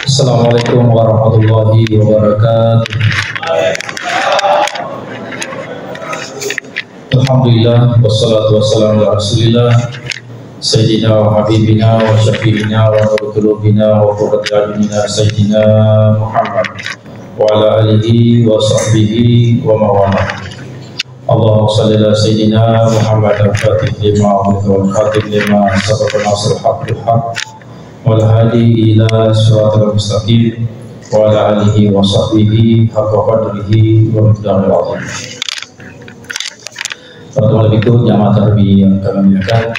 Assalamualaikum warahmatullahi wabarakatuh. Alhamdulillah wassalatu wassalamu ala Rasulillah Sayyidina wa habibina wa syafi'ina wa qulubina wa qurrati a'yunina Sayyidina Muhammad wa ala alihi wa sahbihi wa mawala. Allahumma salli ala Sayyidina Muhammad al-Fatih lima wal khatib lima sabaqa nasrul haqqil haqq wal hadi ila siratal mustaqim wa ala alihi wa sahbihi haqqa qadrihi wa miqdaril azim. Para berikut jamaah tarbiyah yang kami muliakan,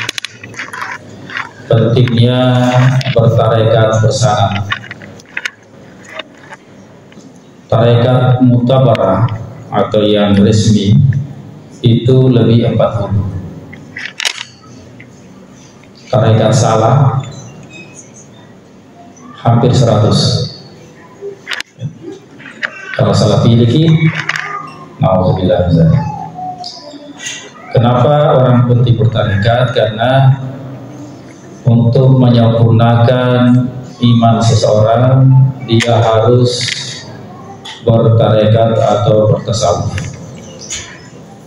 pentingnya bertarekat bersama. Tarekat mutabarah atau yang resmi itu lebih 40. Tarekat salah hampir 100. Kalau salah pilih, na'udzubillah. Kenapa orang penting bertarekat? Karena untuk menyempurnakan iman seseorang, dia harus bertarekat atau bertasawuf.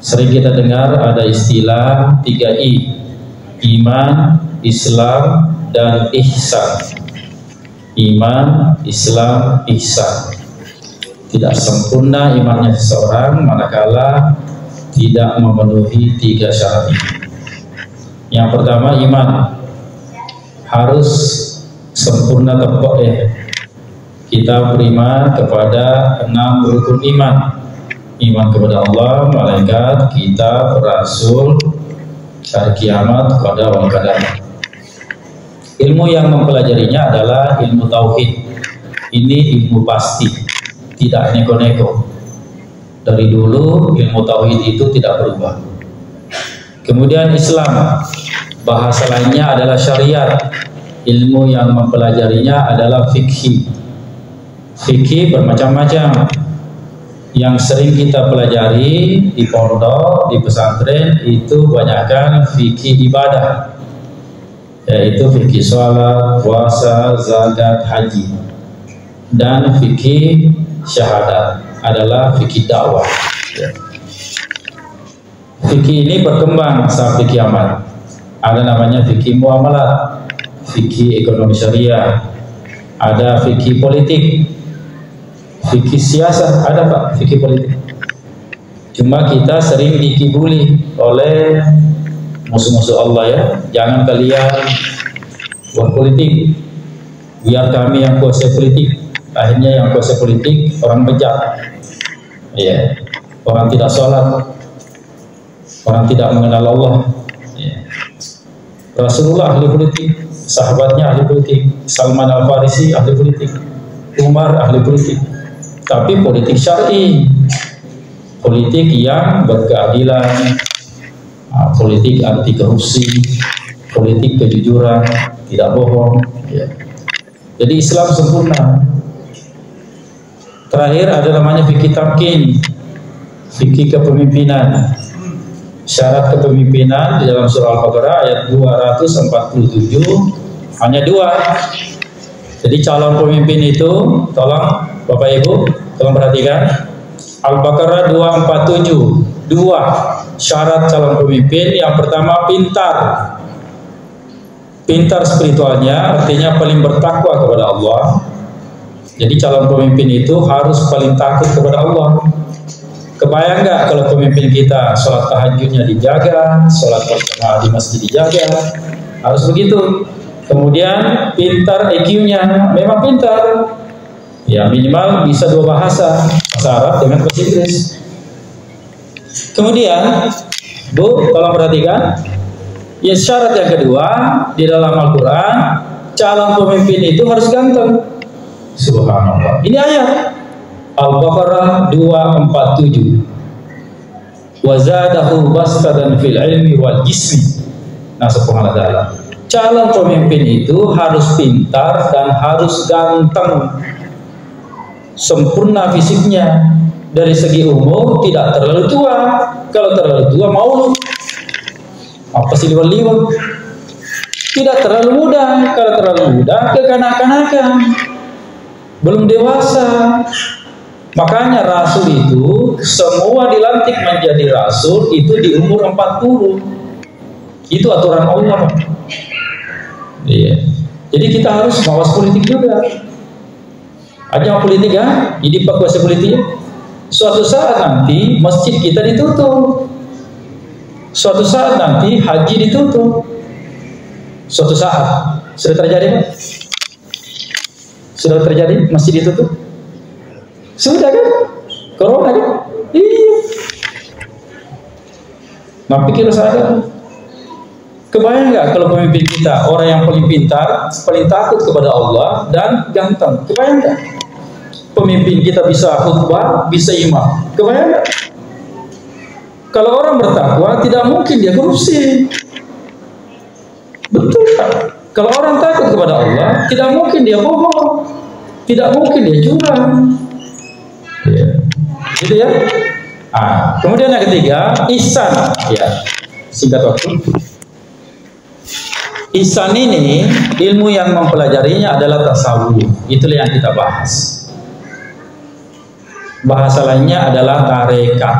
Sering kita dengar ada istilah 3I, iman, Islam, dan ihsan. Iman, Islam, ihsan. Tidak sempurna imannya seseorang manakala tidak memenuhi 3 syarat ini. Yang pertama, iman harus sempurna tepat ya. Kita beriman kepada 6 rukun iman. Iman kepada Allah, malaikat, kitab, rasul, hari kiamat, qada wal qadar. Ilmu yang mempelajarinya adalah ilmu tauhid. Ini ilmu pasti, tidak neko-neko. Dari dulu ilmu tauhid itu tidak berubah. Kemudian Islam, bahasa lainnya adalah syariat. Ilmu yang mempelajarinya adalah fikih. Fikih bermacam-macam. Yang sering kita pelajari di pondok, di pesantren itu banyakkan fikih ibadah, yaitu fikih sholat, puasa, zakat, haji. Dan fikih syahadat adalah fikih dakwah. Fikih ini berkembang sampai kiamat. Ada namanya fikih muamalat, fikih ekonomi syariah, ada fikih politik, fikih siasat, ada Pak fikih politik. Cuma kita sering dikibuli oleh musuh-musuh Allah ya. Jangan kalian buat politik, biar kami yang kuasai politik. Akhirnya yang kuasai politik orang bejat, ya, orang tidak sholat, orang tidak mengenal Allah. Ya. Rasulullah ahli politik, sahabatnya ahli politik, Salman Al-Farisi ahli politik, Umar ahli politik. Tapi politik syar'i, politik yang berkeadilan, politik anti korupsi, politik kejujuran, tidak bohong. Ya. Jadi Islam sempurna. Terakhir ada namanya fikih tamkin, fikih kepemimpinan. Syarat kepemimpinan di dalam surah Al-Baqarah ayat 247 hanya 2. Jadi calon pemimpin itu, tolong Bapak Ibu, tolong perhatikan. Al-Baqarah 247, 2 syarat calon pemimpin. Yang pertama, pintar. Pintar spiritualnya, artinya paling bertakwa kepada Allah. Jadi calon pemimpin itu harus paling takut kepada Allah. Kebayang nggak kalau pemimpin kita sholat tahajudnya dijaga, sholat berjamaah di masjid dijaga, harus begitu. Kemudian pintar EQ-nya, memang pintar. Ya minimal bisa 2 bahasa, bahasa Arab dengan bahasa Inggris. Kemudian, Bu, tolong perhatikan. Ya syarat yang kedua di dalam Al-Quran, calon pemimpin itu harus ganteng. Subhanallah. Ini ayat Al-Baqarah 247. Wa zadahu bastadan fil ilmi wal jismi. Nah, subhanallah. Calon pemimpin itu harus pintar dan harus ganteng. Sempurna fisiknya. Dari segi umur tidak terlalu tua. Kalau terlalu tua maulud. Apa sih liwat-liwat? Tidak terlalu muda. Kalau terlalu muda, kekanak-kanakan, belum dewasa. Makanya rasul itu semua dilantik menjadi rasul itu di umur 40. Itu aturan Allah. Iya. Jadi kita harus mawas politik juga. Aja politik ya, jadi kuasa politik. Suatu saat nanti masjid kita ditutup. Suatu saat nanti haji ditutup. Suatu saat sudah terjadi, Pak? Sudah terjadi masjid ditutup? Sudah kan? Corona kan? Iya. Nah, pikir sadar. Kebayang nggak kalau pemimpin kita orang yang paling pintar, paling takut kepada Allah dan ganteng? Kebayang nggak? Pemimpin kita bisa khutbah, bisa imam. Kebayang nggak? Kalau orang bertakwa, tidak mungkin dia korupsi. Betul kan? Kalau orang takut kepada Allah, tidak mungkin dia bohong, tidak mungkin dia curang. Ya. Gitu ya. Kemudian yang ketiga, ihsan. Ya, singkat waktu. Ihsan ini ilmu yang mempelajarinya adalah tasawuf. Itulah yang kita bahas. Bahasa lainnya adalah tarekat.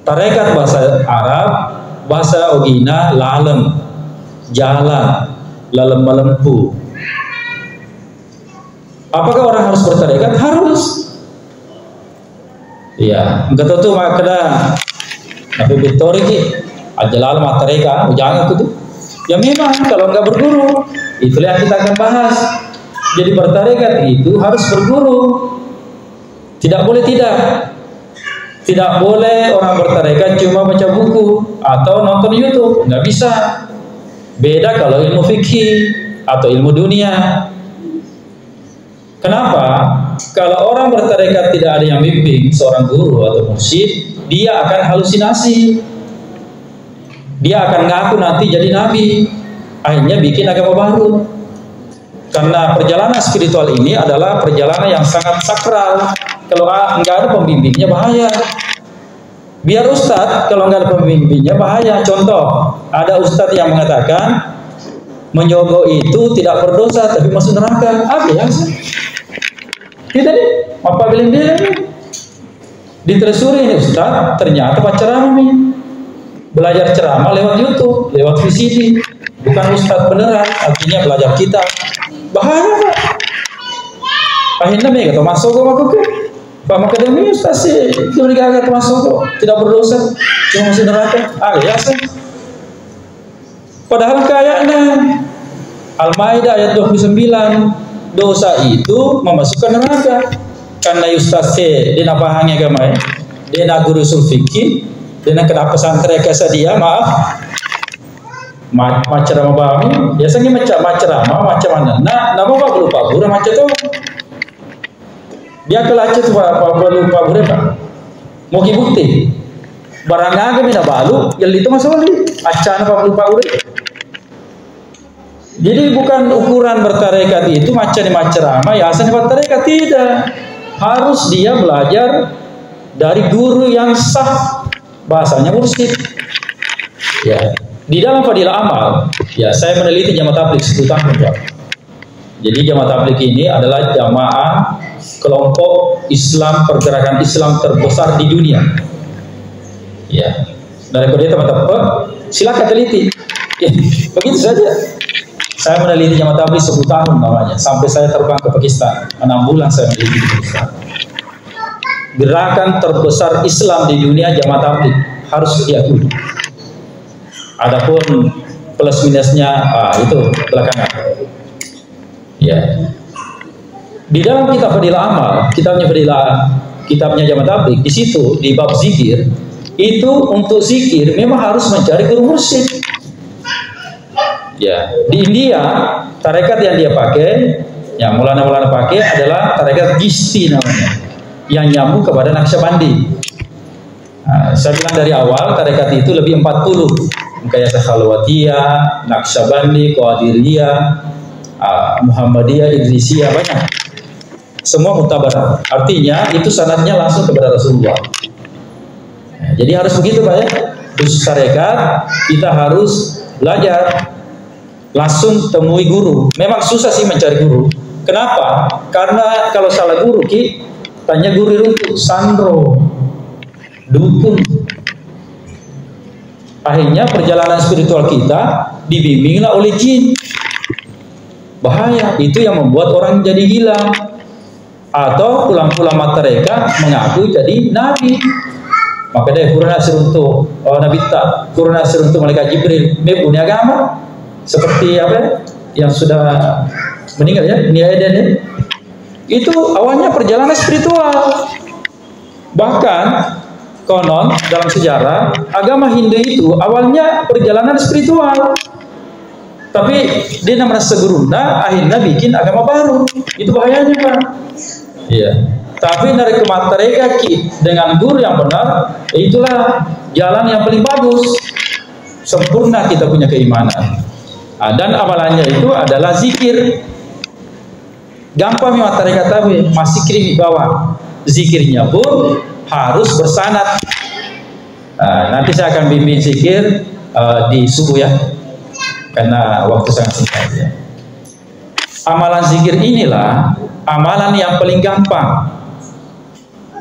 Tarekat bahasa Arab, bahasa Ogina lalem, jalan, lalem melempu. Apakah orang harus bertarekat? Harus. Iya, enggak tahu makna. Tapi betul ini ajalal matareka, jangan itu. Ya memang kalau enggak berguru, itulah yang kita akan bahas. Jadi bertarekat itu harus berguru. Tidak boleh tidak. Tidak boleh orang bertarekat cuma baca buku atau nonton YouTube, nggak bisa. Beda kalau ilmu fikih atau ilmu dunia. Kenapa? Kalau orang bertarekat tidak ada yang bimbing, seorang guru atau mursyid, dia akan halusinasi. Dia akan ngaku nanti jadi nabi, akhirnya bikin agama baru. Karena perjalanan spiritual ini adalah perjalanan yang sangat sakral. Kalau nggak ada pembimbingnya bahaya. Biar ustadz, kalau nggak ada pembimbingnya bahaya. Contoh, ada ustadz yang mengatakan menyogok itu tidak berdosa tapi masuk neraka. Apa ya? Kita nih, apa bilang dia nih? Ditelusuri ini ustadz, ternyata Pak ceramah nih. Belajar ceramah lewat YouTube, lewat VCD, bukan ustadz beneran. Artinya belajar kita. Bahaya Pak. Akhirnya mereka masuk ke aku Pak Makademi ustaz sih itu agak masuk tidak berdosa cuma masuk neraka. Ya sih. Padahal kayaknya Al-Maidah ayat 29 dosa itu memasukkan neraka karena ustaz sih dia pahangnya agama dia nak guru sulfikih dia nak kena pesantren kesadia maaf macam apa biasanya macam mana nama apa lupa guru macam tu dia kelacet apa lupa guru pak mau bukti barang agak mina balu yang itu masuk lagi acan apa lupa guru. Jadi bukan ukuran bertarekat itu macam ceramah ya asal bertarekat tidak, harus dia belajar dari guru yang sah, bahasanya mursyid. Ya, di dalam fadilah amal, ya saya meneliti jamaah tabligh 10 tahun Pak. Jadi jamaah tabligh ini adalah jamaah kelompok Islam, pergerakan Islam terbesar di dunia. Ya, daripada teman-teman silakan teliti. Ya, begitu saja. Saya meneliti jamaah tabligh 10 tahun namanya, sampai saya terbang ke Pakistan. 6 bulan saya meneliti di Pakistan. Gerakan terbesar Islam di dunia jamaah tabligh harus diakui. Adapun plus minusnya itu belakangan. Ya. Di dalam kitab Fadilah Amal, kitabnya jamaah tabligh, di situ di bab zikir itu untuk zikir memang harus mencari guru mursyid. Ya, di India tarekat yang dia pakai, yang Maulana pakai adalah tarekat Chishti namanya, yang nyambung kepada Naqsyabandi. Saya bilang dari awal tarekat itu lebih 40, kayak Khalwatiyah, Naqsyabandi, Qadiriyah, Muhammadiyah, Idrisiyah, banyak. Semua mutabar. Artinya itu sanadnya langsung kepada Rasulullah. Jadi harus begitu Pak ya. Khusus tarekat kita harus belajar langsung temui guru. Memang susah sih mencari guru. Kenapa? Karena kalau salah guru Ki, tanya guru runtuh, sandro, dukun. Akhirnya perjalanan spiritual kita dibimbinglah oleh jin. Bahaya, itu yang membuat orang jadi gila. Atau pulang-pulang mereka mengaku jadi nabi. Maka dia kuruna seruntuh Nabi tak kuruna seruntuh malaikat Jibril mempunyai agama seperti apa yang sudah meninggal ya, Nia Eden ya. Itu awalnya perjalanan spiritual. Bahkan konon dalam sejarah agama Hindu itu awalnya perjalanan spiritual. Tapi dia merasa gurunda, akhirnya bikin agama baru. Itu bahayanya Pak. Iya. Tapi dari kemata mereka dengan guru yang benar, itulah jalan yang paling bagus. Sempurna kita punya keimanan. Dan amalannya itu adalah zikir. Gampang mata mereka tahu, masih kiri di bawah. Zikirnya pun harus bersanad. Nanti saya akan bimbing zikir di subuh ya, karena waktu sangat singkat ya. Amalan zikir inilah amalan yang paling gampang.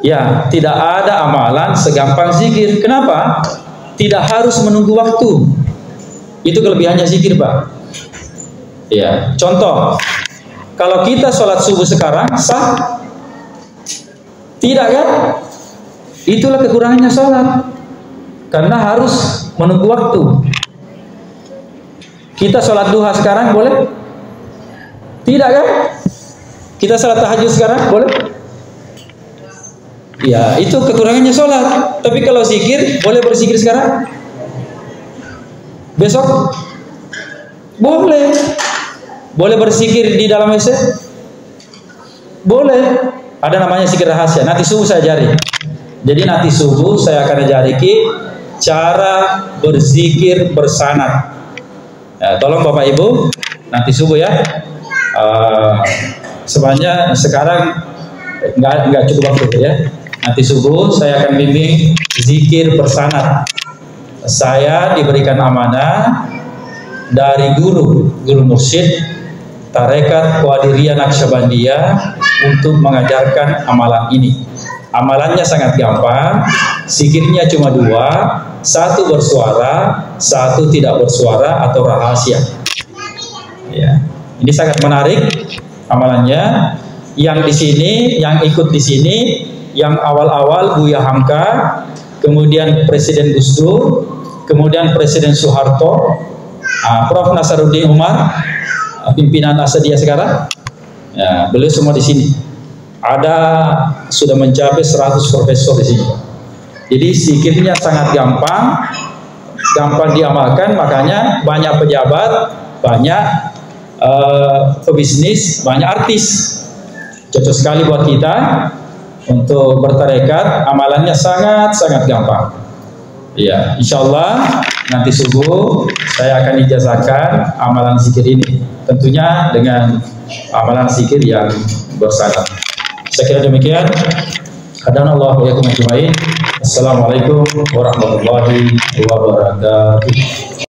Ya, tidak ada amalan segampang zikir. Kenapa? Tidak harus menunggu waktu. Itu kelebihannya zikir, Pak. Ya, contoh, kalau kita sholat subuh sekarang sah? Tidak kan? Itulah kekurangannya sholat. Karena harus menunggu waktu. Kita sholat duha sekarang boleh? Tidak kan? Kita sholat tahajud sekarang boleh? Ya, itu kekurangannya sholat. Tapi kalau zikir, boleh berzikir sekarang? Besok? Boleh. Boleh berzikir di dalam WC? Boleh. Ada namanya zikir rahasia. Nanti subuh saya ajari. Jadi nanti subuh saya akan ajari cara berzikir bersanad. Ya, tolong Bapak Ibu, nanti subuh ya. Sebenarnya sekarang nggak cukup waktu ya. Nanti subuh saya akan bimbing zikir bersanad. Saya diberikan amanah dari guru mursyid Tarekat Qadiriyah Naqsyabandiyah untuk mengajarkan amalan ini. Amalannya sangat gampang. Zikirnya cuma dua, satu bersuara, satu tidak bersuara atau rahasia. Ya, ini sangat menarik amalannya. Yang di sini, yang ikut di sini, yang awal-awal Buya Hamka, kemudian Presiden Gus Dur, kemudian Presiden Soeharto, Prof. Nasaruddin Umar, pimpinan Asadiya sekarang, ya, beliau semua di sini. Ada sudah mencapai 100 profesor di sini. Jadi zikirnya sangat gampang diamalkan, makanya banyak pejabat, banyak pebisnis, banyak artis. Cocok sekali buat kita untuk bertarekat, amalannya sangat gampang. Ya, insya Allah nanti subuh saya akan ijazahkan amalan zikir ini. Tentunya dengan amalan zikir yang bersanad. Saya kira demikian. Hadanallahu wa iyyakum ajmain. Assalamualaikum warahmatullahi wabarakatuh.